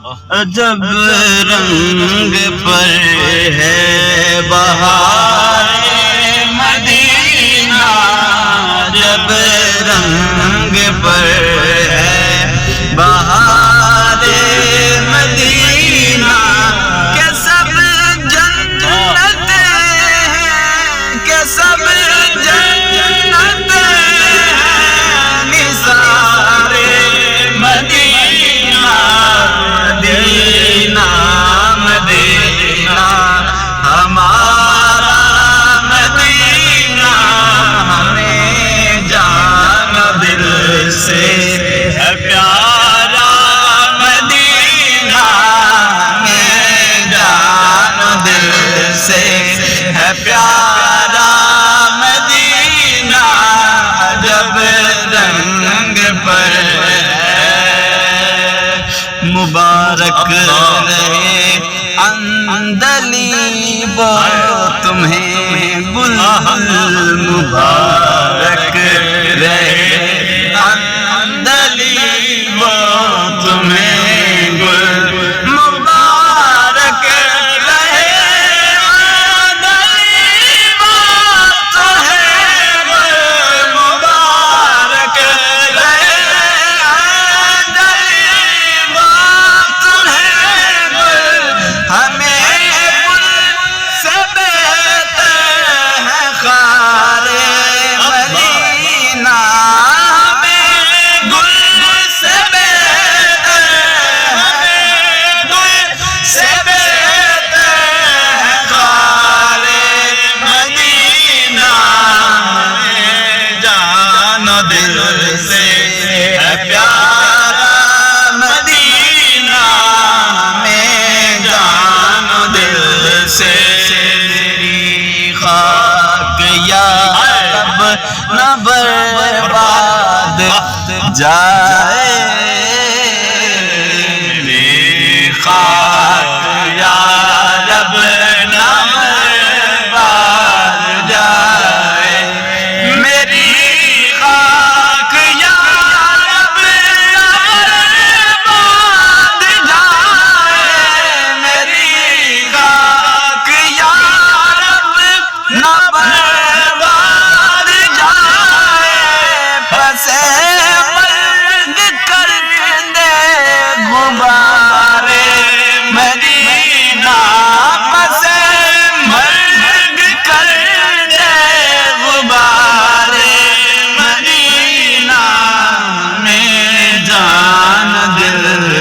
جب رنگ پر ہے بہار مدینہ، جب رنگ پر ہے بہار مدینہ، کہ سب جنت ہیں، کہ سب جنت ہیں، نثار مدینہ، مدینہ مدینہ ہمارا مدینہ، ہمیں جان دل سے ہے پیارا مدینہ، ہمیں جان دل سے ہے پیارا مدینہ، جب رنگ پر مبارک رہے اندلی وہ تمہیں گل، مبارک رہے اندلی وہ تمہیں گل، مبارک رہے اندلی وہ تمہیں گل، مبارک رہے دل سے ہے پیارا مدینہ، میں جان دل سے میری خاک یا رب نہ برباد جائے، میری خاک یا رب نہ برباد جائے، میری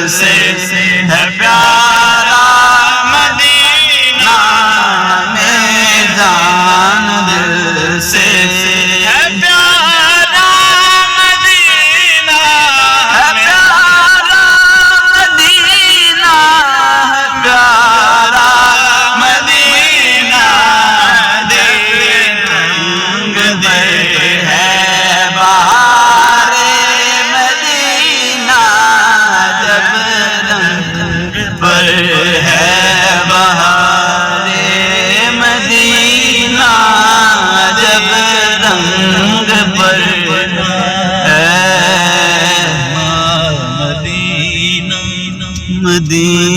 سے ہے پیارا مدینہ، میں جان دل سے ہے پیارا مدینہ، ہے پیارا مدینہ، ہے پیارا مدینہ، دل رنگ دے ہے بہار مدینہ، جب پر ہے بہار مدینہ، جب رنگ پر ہے مدینہ، مدینہ